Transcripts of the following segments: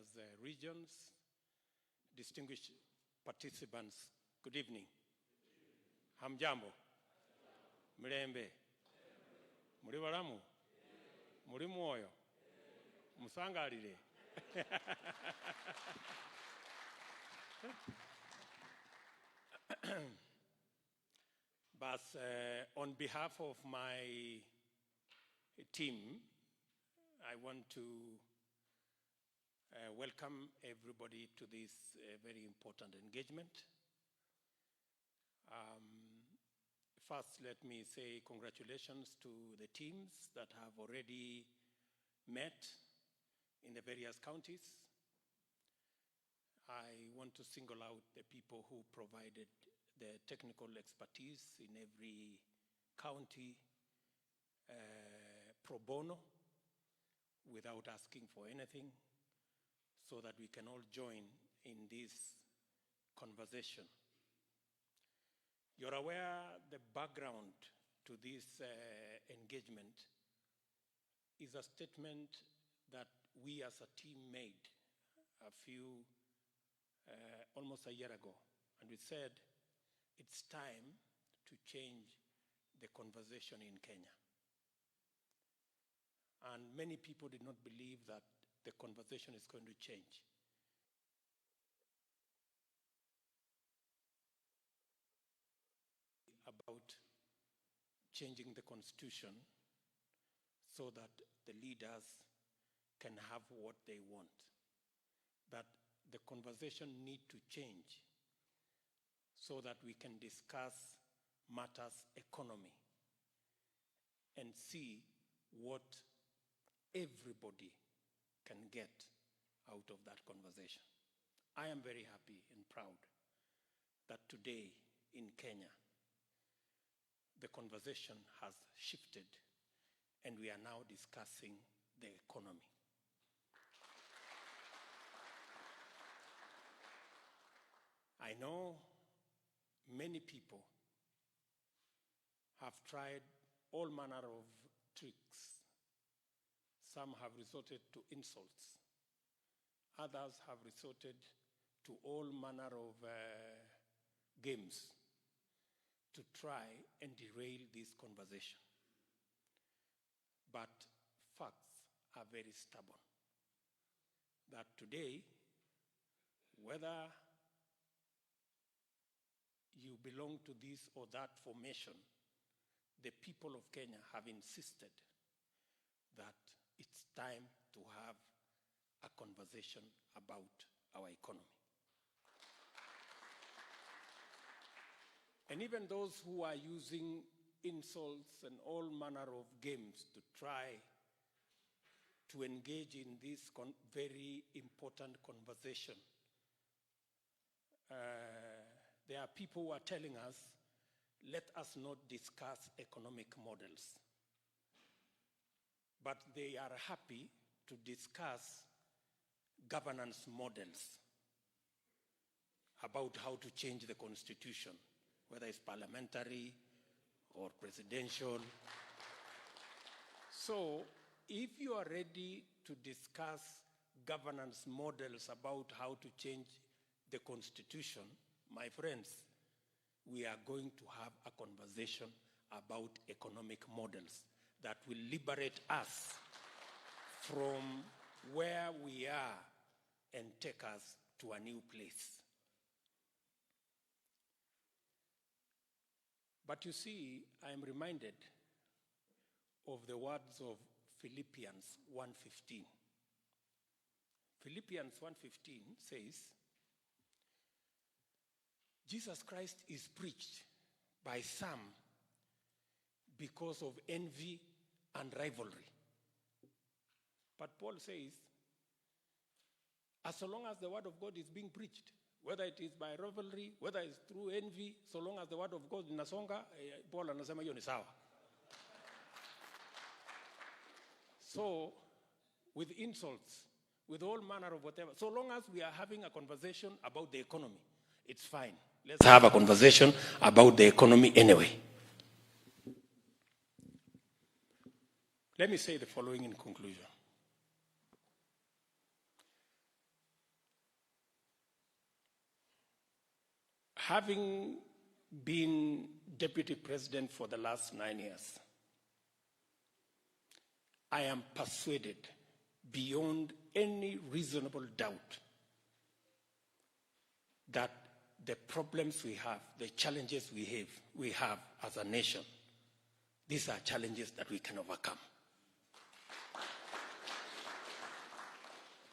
Kenya's regions, distinguished participants, good evening. Hamjambo, Mlembe, muri balamu, muri mwoyo, musangalire. But on behalf of my team, I want to welcome everybody to this very important engagement. First, let me say congratulations to the teams that have already met in the various counties. I want to single out the people who provided the technical expertise in every county pro bono without asking for anything, so that we can all join in this conversation. You're aware the background to this engagement is a statement that we as a team made almost a year ago. And we said, it's time to change the conversation in Kenya. And many people did not believe that the conversation is going to change. About changing the constitution so that the leaders can have what they want. That the conversation need to change so that we can discuss matters economy and see what everybody can get out of that conversation. I am very happy and proud that today in Kenya, the conversation has shifted and we are now discussing the economy. I know many people have tried all manner of tricks. Some have resorted to insults. Others have resorted to all manner of games to try and derail this conversation. But facts are very stubborn. That today, whether you belong to this or that formation, the people of Kenya have insisted that it's time to have a conversation about our economy. And even those who are using insults and all manner of games to try to engage in this very important conversation, there are people who are telling us, let us not discuss economic models. But they are happy to discuss governance models about how to change the constitution, whether it's parliamentary or presidential. So if you are ready to discuss governance models about how to change the constitution, my friends, we are going to have a conversation about economic models that will liberate us from where we are and take us to a new place. But you see, I am reminded of the words of Philippians 1:15. Philippians 1:15 says, Jesus Christ is preached by some because of envy and rivalry. But Paul says, as long as the word of God is being preached, whether it is by rivalry, whether it's through envy, so long as the word of God inasonga, Paul anasema hiyo ni sawa. So, with insults, with all manner of whatever, so long as we are having a conversation about the economy, it's fine. Let's have a conversation about the economy anyway. Let me say the following in conclusion. Having been deputy president for the last 9 years, I am persuaded beyond any reasonable doubt that the problems we have, the challenges we have as a nation, these are challenges that we can overcome.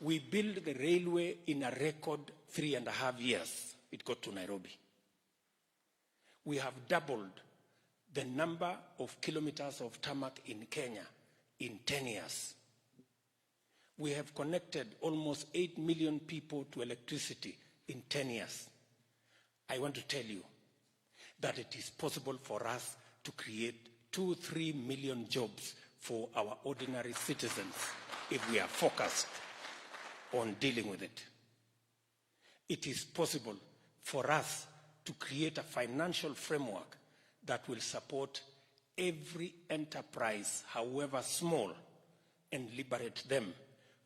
We built the railway in a record 3.5 years. It got to Nairobi. We have doubled the number of kilometers of tarmac in Kenya in 10 years. We have connected almost 8 million people to electricity in 10 years. I want to tell you that it is possible for us to create 2-3 million jobs for our ordinary citizens if we are focused on dealing with it. It is possible for us to create a financial framework that will support every enterprise, however small, and liberate them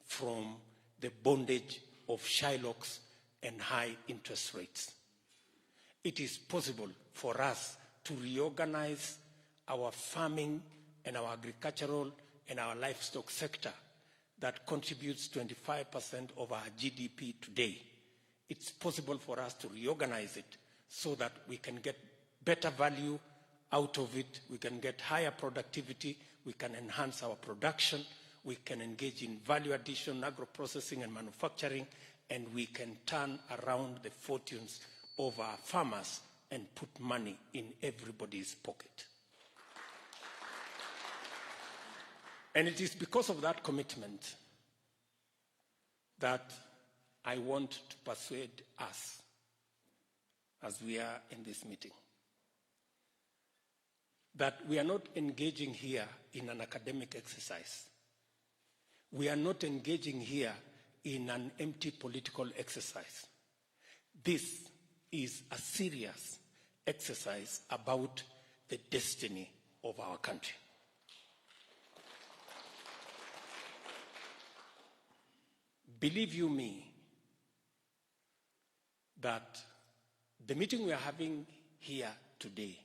from the bondage of Shylocks and high interest rates. It is possible for us to reorganize our farming and our agricultural and our livestock sector that contributes 25% of our GDP today. It's possible for us to reorganize it so that we can get better value out of it, we can get higher productivity, we can enhance our production, we can engage in value addition, agro-processing and manufacturing, and we can turn around the fortunes of our farmers and put money in everybody's pocket. And it is because of that commitment that I want to persuade us as we are in this meeting that we are not engaging here in an academic exercise. We are not engaging here in an empty political exercise. This is a serious exercise about the destiny of our country. Believe you me that the meeting we are having here today,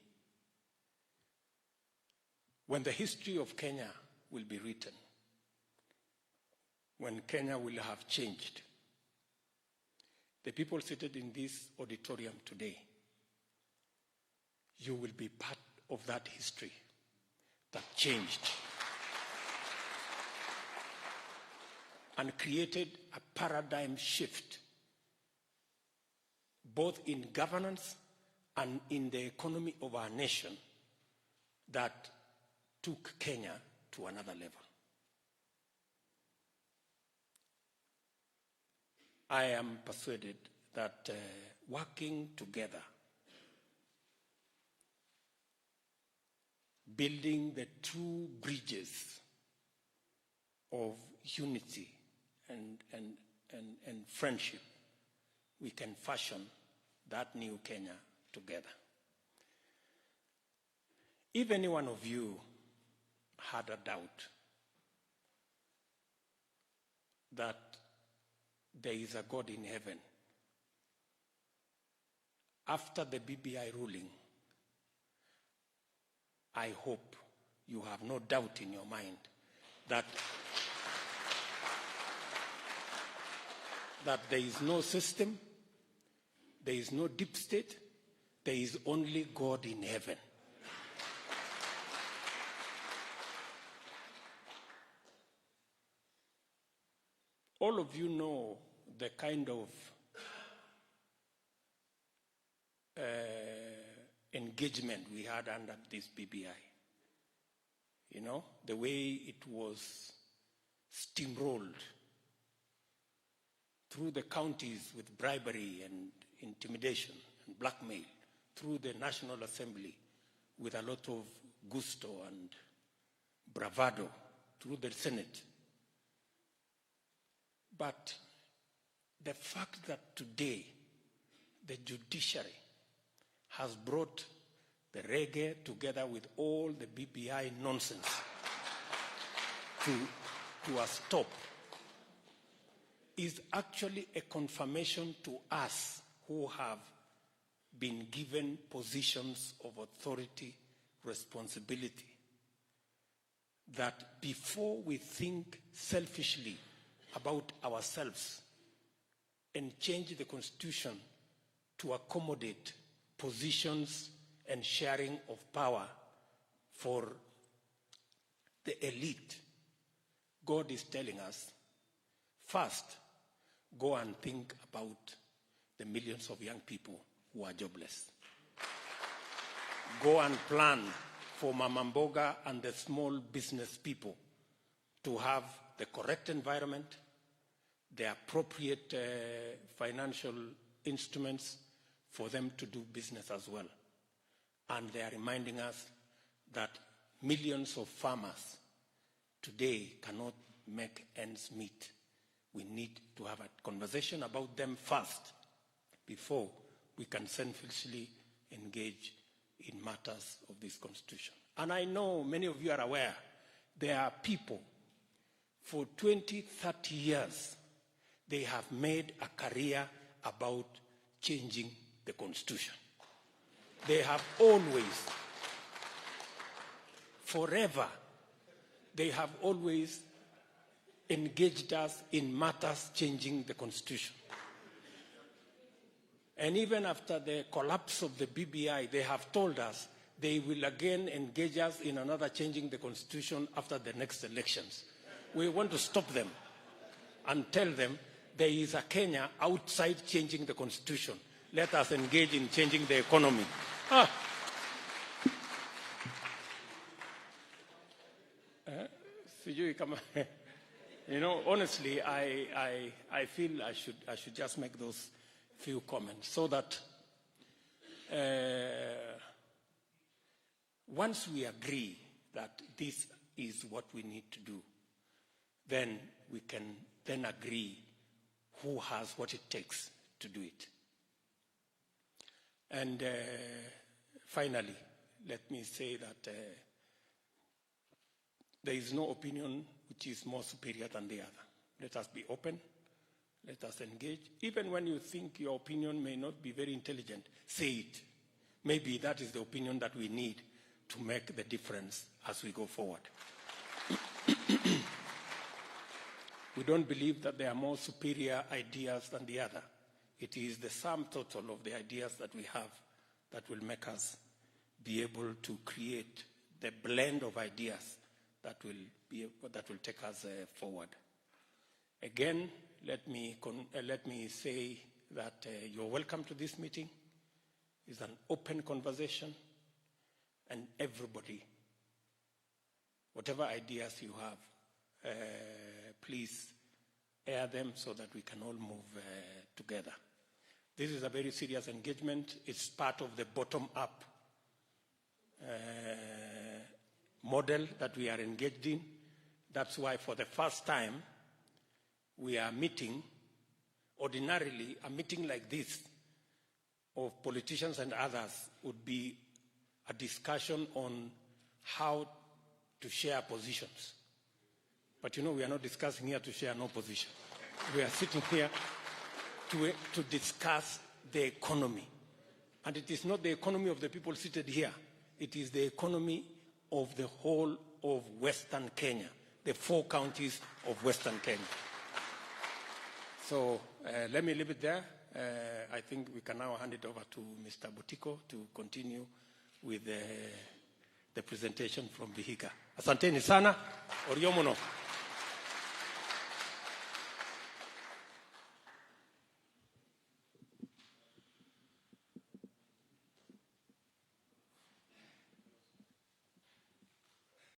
when the history of Kenya will be written, when Kenya will have changed, the people seated in this auditorium today, you will be part of that history that changed and created a paradigm shift both in governance and in the economy of our nation that took Kenya to another level. I am persuaded that working together, building the true bridges of unity and friendship, we can fashion that new Kenya together. If any one of you had a doubt that there is a God in heaven, after the BBI ruling, I hope you have no doubt in your mind that there is no system, there is no deep state, there is only God in heaven. All of you know the kind of engagement we had under this BBI. You know, the way it was steamrolled through the counties with bribery and intimidation and blackmail, through the National Assembly with a lot of gusto and bravado, through the Senate. But the fact that today the judiciary has brought the reggae together with all the BBI nonsense to a stop is actually a confirmation to us who have been given positions of authority, responsibility, that before we think selfishly about ourselves and change the Constitution to accommodate positions and sharing of power for the elite, God is telling us, first, go and think about the millions of young people who are jobless. Go and plan for Mama Mboga and the small business people to have the correct environment, the appropriate financial instruments for them to do business as well. And they are reminding us that millions of farmers today cannot make ends meet. We need to have a conversation about them first before we can selfishly engage in matters of this Constitution. And I know many of you are aware, there are people for 20, 30 years, they have made a career about changing the Constitution. They have always, forever, they have always engaged us in matters changing the Constitution. And even after the collapse of the BBI, they have told us they will again engage us in another changing the Constitution after the next elections. We want to stop them and tell them there is a Kenya outside changing the Constitution. Let us engage in changing the economy. You know, honestly, I feel I should just make those few comments so that once we agree that this is what we need to do, then we can then agree who has what it takes to do it. And finally, let me say that there is no opinion which is more superior than the other. Let us be open. Let us engage. Even when you think your opinion may not be very intelligent, say it. Maybe that is the opinion that we need to make the difference as we go forward. We don't believe that there are more superior ideas than the other. It is the sum total of the ideas that we have that will make us be able to create the blend of ideas that will take us forward. Again, let me say that you're welcome to this meeting. It's an open conversation, and everybody, whatever ideas you have, please air them so that we can all move together. This is a very serious engagement. It's part of the bottom-up model that we are engaged in. That's why for the first time, we are meeting. Ordinarily, a meeting like this of politicians and others would be a discussion on how to share positions. But you know, we are not discussing here to share no position. We are sitting here to discuss the economy. And it is not the economy of the people seated here. It is the economy of the whole of Western Kenya, the 4 counties of Western Kenya. So let me leave it there. I think we can now hand it over to Mr. Butiko to continue with the presentation from Vihiga. Asanteni sana. Oriomono.